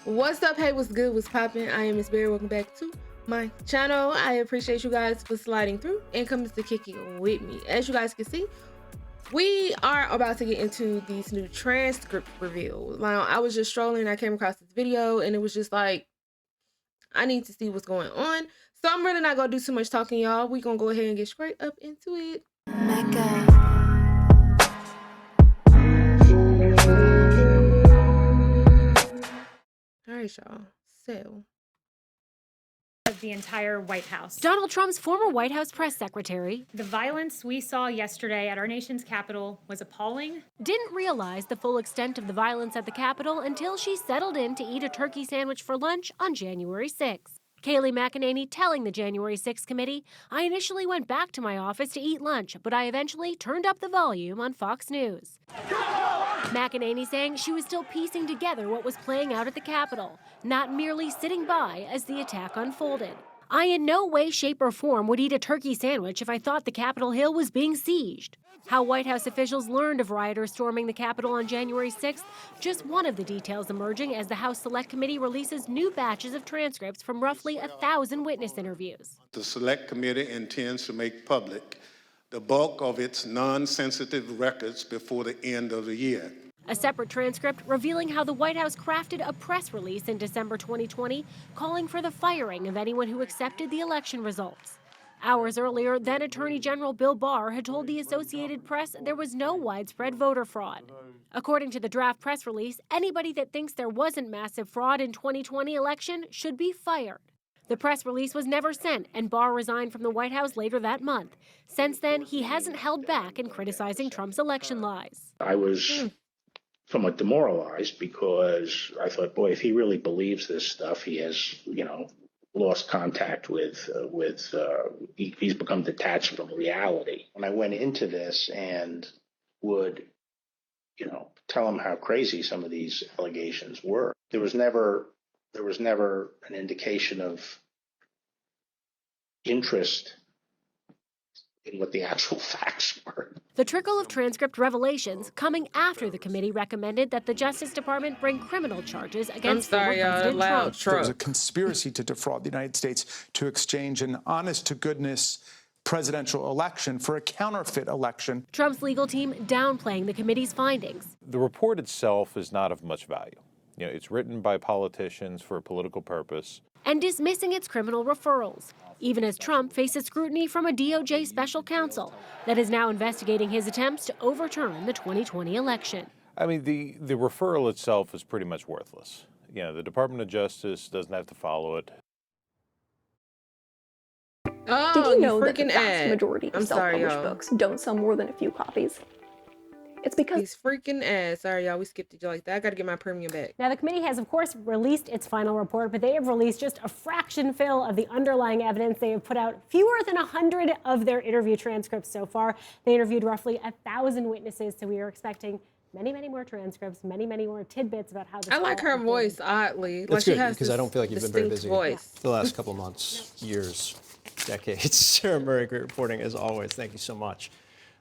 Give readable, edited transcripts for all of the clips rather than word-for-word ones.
What's up? Hey, what's good? What's poppin'? I am Miss Berry. Welcome back to my channel. I appreciate you guys for sliding through and coming to kick it with me. As you guys can see, we are about to get into these new transcript reveals. Now, I was just strolling, I came across this video, and it was just like, I need to see what's going on. So I'm really not gonna do too much talking, y'all. We gonna go ahead and get straight up into it. All right, y'all. So Of the entire White House. Donald Trump's former White House press secretary The violence we saw yesterday at our nation's Capitol was appalling. didn't realize the full extent of the violence at the Capitol until she settled in to eat a turkey sandwich for lunch on January 6th. Kayleigh McEnany telling the January 6th committee, "I initially went back to my office to eat lunch, but I eventually turned up the volume on Fox News." McEnany saying she was still piecing together what was playing out at the Capitol, not merely sitting by as the attack unfolded. "I in no way, shape, or form would eat a turkey sandwich if I thought the Capitol Hill was being sieged." How White House officials learned of rioters storming the Capitol on January 6th, just one of the details emerging as the House Select Committee releases new batches of transcripts from roughly 1,000 witness interviews. The Select Committee intends to make public the bulk of its non-sensitive records before the end of the year. A separate transcript revealing how the White House crafted a press release in December 2020 calling for the firing of anyone who accepted the election results. Hours earlier, then Attorney General Bill Barr had told the Associated Press there was no widespread voter fraud. According to the draft press release, anybody that thinks there wasn't massive fraud in 2020 election should be fired. The press release was never sent, and Barr resigned from the White House later that month. Since then, he hasn't held back in criticizing Trump's election lies. I was somewhat demoralized because I thought, boy, if he really believes this stuff, he has, lost contact with he's become detached from reality. When I went into this and would, tell him how crazy some of these allegations were, there was never an indication of interest in what the actual facts were. The trickle of transcript revelations coming after the committee recommended that the Justice Department bring criminal charges against former President Trump. There was a conspiracy to defraud the United States to exchange an honest-to-goodness presidential election for a counterfeit election. Trump's legal team downplaying the committee's findings. The report itself is not of much value. It's written by politicians for a political purpose. And dismissing its criminal referrals, even as Trump faces scrutiny from a DOJ special counsel that is now investigating his attempts to overturn the 2020 election. I mean, the referral itself is pretty much worthless. The Department of Justice doesn't have to follow it. Oh, Did you know that the freaking vast majority of self-published books don't sell more than a few copies? It's because These freaking ads. Sorry, y'all, we skipped it like that. I gotta get my premium back. Now, the committee has, of course, released its final report, but they have released just a fraction fill of the underlying evidence. They have put out fewer than 100 of their interview transcripts so far. They interviewed roughly 1,000 witnesses, so we are expecting many, many more transcripts, many, many more tidbits about how this I like her unfolded. voice, oddly. That's like she good, has because I don't feel like you've been very distinct busy voice. the last couple of months, years, decades. Sarah Murray, great reporting as always. Thank you so much.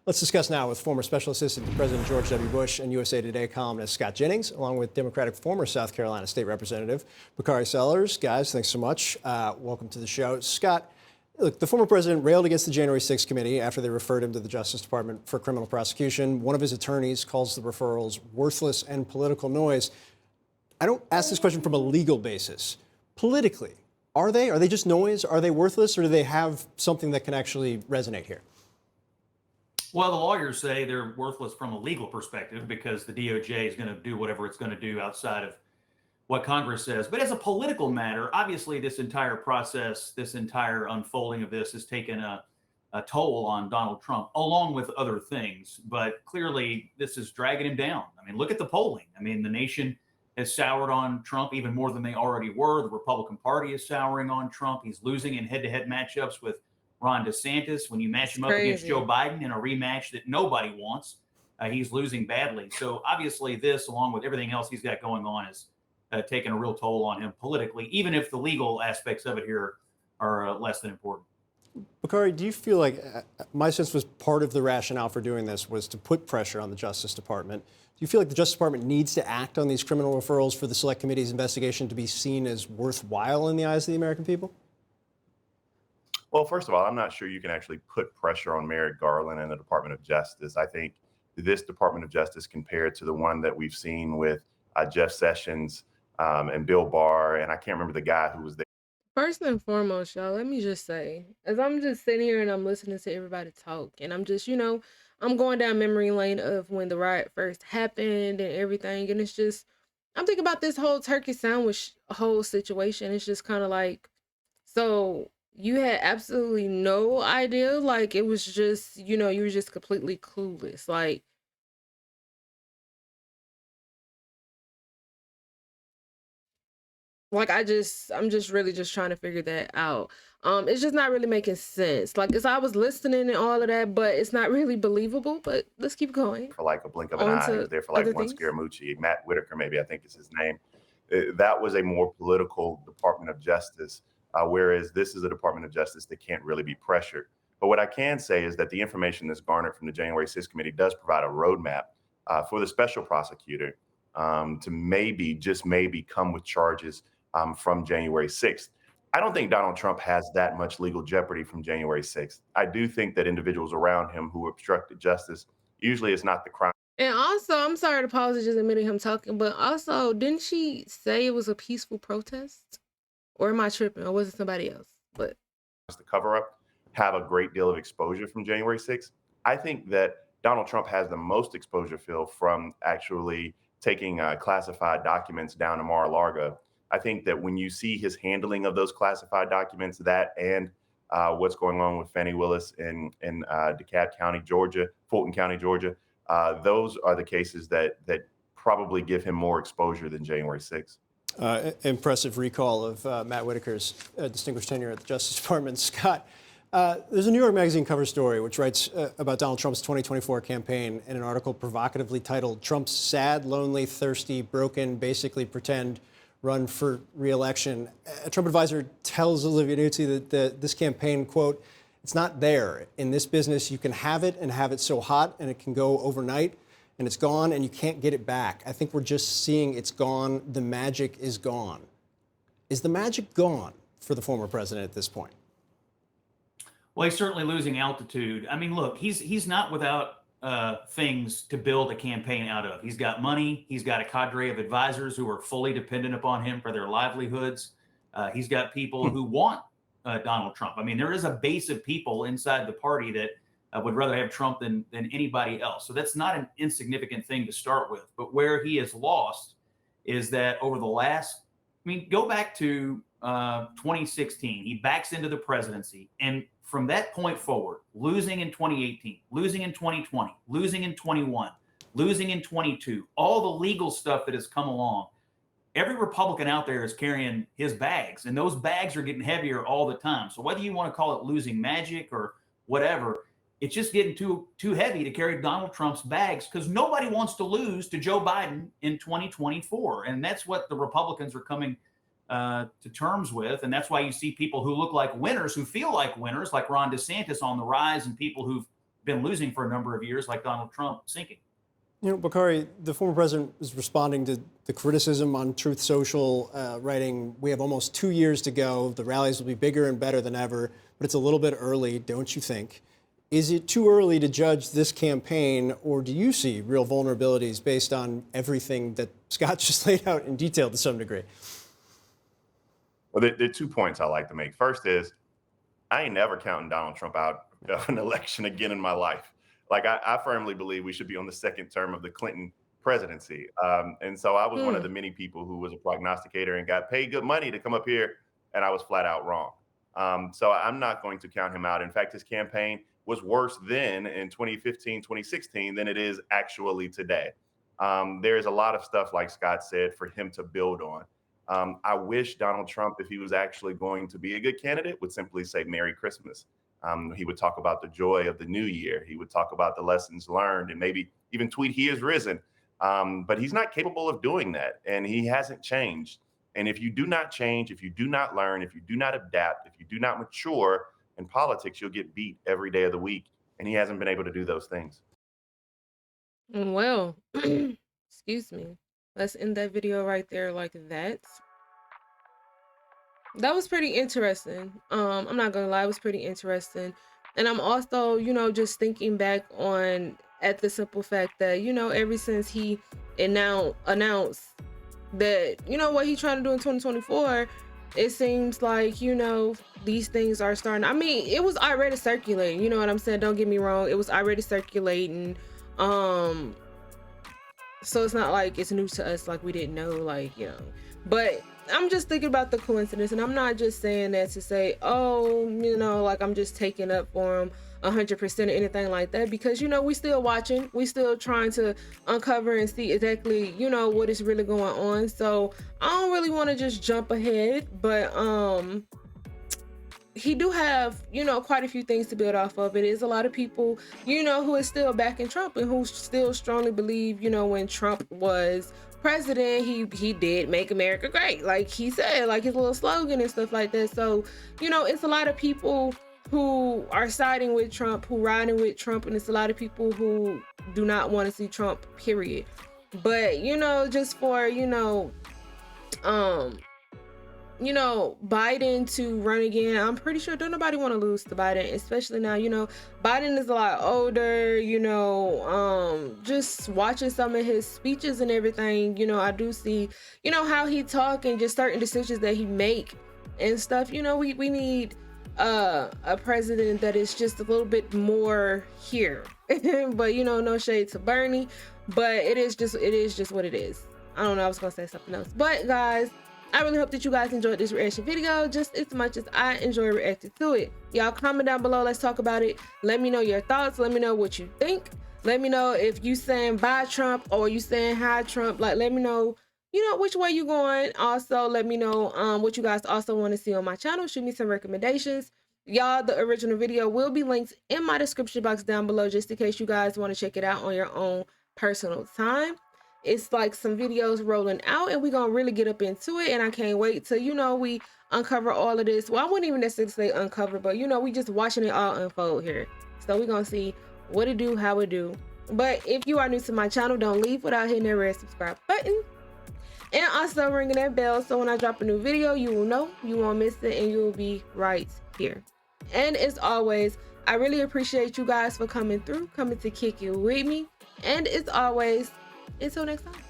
Let's discuss now with former Special Assistant to President George W. Bush and USA Today columnist Scott Jennings, along with Democratic former South Carolina State Representative Bakari Sellers. Guys, thanks so much. Welcome to the show. Scott, look, the former president railed against the January 6th committee after they referred him to the Justice Department for criminal prosecution. One of his attorneys calls the referrals worthless and political noise. I don't ask this question from a legal basis. Politically, are they just noise? Are they worthless, or do they have something that can actually resonate here? Well, the lawyers say they're worthless from a legal perspective because the DOJ is going to do whatever it's going to do outside of what Congress says. But as a political matter, obviously this entire process, this entire unfolding of this has taken a toll on Donald Trump, along with other things. But clearly this is dragging him down. I mean, look at the polling. I mean, the nation has soured on Trump even more than they already were. The Republican Party is souring on Trump. He's losing in head-to-head matchups with Ron DeSantis. When you match him up against Joe Biden in a rematch that nobody wants, he's losing badly. So obviously this, along with everything else he's got going on, is taking a real toll on him politically, even if the legal aspects of it here are less than important. Bakari, do you feel like, my sense was part of the rationale for doing this was to put pressure on the Justice Department. Do you feel like the Justice Department needs to act on these criminal referrals for the Select Committee's investigation to be seen as worthwhile in the eyes of the American people? Well, first of all, I'm not sure you can actually put pressure on Merrick Garland and the Department of Justice. I think this Department of Justice, compared to the one that we've seen with Jeff Sessions and Bill Barr, and I can't remember the guy who was there. First and foremost, y'all, let me just say, as I'm just sitting here and I'm listening to everybody talk, and I'm just, I'm going down memory lane of when the riot first happened and everything, and it's just, I'm thinking about this whole turkey sandwich whole situation. It's just kind of like, so you had absolutely no idea, like it was just, you were just completely clueless, like I'm just really just trying to figure that out. It's just not really making sense. Like, as I was listening and all of that, but it's not really believable. But let's keep going. For like a blink of an eye, he was there for like one Scaramucci. Matt Whitaker, maybe, I think is his name. That was a more political Department of Justice, whereas this is a Department of Justice that can't really be pressured. But what I can say is that the information that's garnered from the January 6th committee does provide a roadmap for the special prosecutor to maybe, just maybe, come with charges from January 6th. I don't think Donald Trump has that much legal jeopardy from January 6th. I do think that individuals around him who obstructed justice, usually it's not the crime. And also, I'm sorry to pause just admitting him talking, but also, didn't she say it was a peaceful protest? Or am I tripping? Or was it somebody else? But the cover up have a great deal of exposure from January 6th. I think that Donald Trump has the most exposure, Phil, from actually taking classified documents down to Mar-a-Lago. I think that when you see his handling of those classified documents, that and what's going on with Fani Willis in DeKalb County, Georgia, Fulton County, Georgia, those are the cases that probably give him more exposure than January 6th. Impressive recall of Matt Whitaker's distinguished tenure at the Justice Department. Scott, there's a New York Magazine cover story which writes about Donald Trump's 2024 campaign in an article provocatively titled "Trump's Sad, Lonely, Thirsty, Broken, Basically Pretend Run for Re-Election." A Trump advisor tells Olivia Nuzzi that this campaign, quote, "It's not there. In this business, you can have it and have it so hot and it can go overnight and it's gone and you can't get it back. I think we're just seeing it's gone. The magic is gone." Is the magic gone for the former president at this point? Well, he's certainly losing altitude. I mean, look, he's not without things to build a campaign out of. He's got money. He's got a cadre of advisors who are fully dependent upon him for their livelihoods. He's got people who want Donald Trump. I mean, there is a base of people inside the party that would rather have Trump than anybody else. So that's not an insignificant thing to start with. But where he has lost is that over the last, go back to 2016, he backs into the presidency. And from that point forward, losing in 2018, losing in 2020, losing in 21, losing in 22, all the legal stuff that has come along, every Republican out there is carrying his bags, and those bags are getting heavier all the time. So whether you want to call it losing magic or whatever, it's just getting too heavy to carry Donald Trump's bags, because nobody wants to lose to Joe Biden in 2024. And that's what the Republicans are coming to terms with. And that's why you see people who look like winners, who feel like winners, like Ron DeSantis on the rise, and people who've been losing for a number of years, like Donald Trump, sinking. Bakari, the former president is responding to the criticism on Truth Social, writing, "We have almost 2 years to go. The rallies will be bigger and better than ever, but it's a little bit early, don't you think?" Is it too early to judge this campaign, or do you see real vulnerabilities based on everything that Scott just laid out in detail to some degree? Well, there are 2 points I like to make. First is, I ain't never counting Donald Trump out of an election again in my life. Like, I firmly believe we should be on the second term of the Clinton presidency. And so I was one of the many people who was a prognosticator and got paid good money to come up here, and I was flat out wrong. So I'm not going to count him out. In fact, his campaign was worse then in 2015, 2016 than it is actually today. There's a lot of stuff, like Scott said, for him to build on. I wish Donald Trump, if he was actually going to be a good candidate, would simply say Merry Christmas. He would talk about the joy of the new year. He would talk about the lessons learned and maybe even tweet "He is risen." But he's not capable of doing that, and he hasn't changed. And if you do not change, if you do not learn, if you do not adapt, if you do not mature, In politics, you'll get beat every day of the week, and he hasn't been able to do those things. Well, excuse me. Let's end that video right there like that. That was pretty interesting. I'm not gonna lie, it was pretty interesting. And I'm also, just thinking back at the simple fact that, ever since he announced that, what he's trying to do in 2024, it seems like, these things are starting. I mean, it was already circulating, you know what I'm saying? Don't get me wrong, it was already circulating. So it's not like it's new to us, like we didn't know, but I'm just thinking about the coincidence, and I'm not just saying that to say, oh, like I'm just taking up for him 100% or anything like that, because we still watching, we still trying to uncover and see exactly what is really going on. So I don't really want to just jump ahead, but he do have quite a few things to build off of. It is a lot of people who is still backing Trump and who still strongly believe when Trump was president, he did make America great, like he said, like his little slogan and stuff like that. So it's a lot of people who are siding with Trump, who riding with Trump, and it's a lot of people who do not want to see Trump, period. But just for Biden to run again, I'm pretty sure don't nobody want to lose to Biden, especially now. Biden is a lot older, just watching some of his speeches and everything, I do see how he talk and just certain decisions that he make and stuff. We need a president that is just a little bit more here. But no shade to Bernie, but it is just what it is. I don't know, I was gonna say something else, but guys, I really hope that you guys enjoyed this reaction video just as much as I enjoy reacting to it. Y'all comment down below, let's talk about it. Let me know your thoughts, let me know what you think. Let me know if you saying bye Trump or you saying hi Trump. Like, let me know, which way you going. Also, let me know what you guys also want to see on my channel. Shoot me some recommendations. Y'all, the original video will be linked in my description box down below, just in case you guys want to check it out on your own personal time. It's like some videos rolling out, and we're gonna really get up into it, and I can't wait till we uncover all of this. Well, I wouldn't even necessarily say uncover, but we just watching it all unfold here. So we're gonna see what it do, how it do. But if you are new to my channel, don't leave without hitting that red subscribe button and also ringing that bell, so when I drop a new video, you will know, you won't miss it, and you will be right here. And as always, I really appreciate you guys for coming through, coming to kick it with me. And as always, until next time.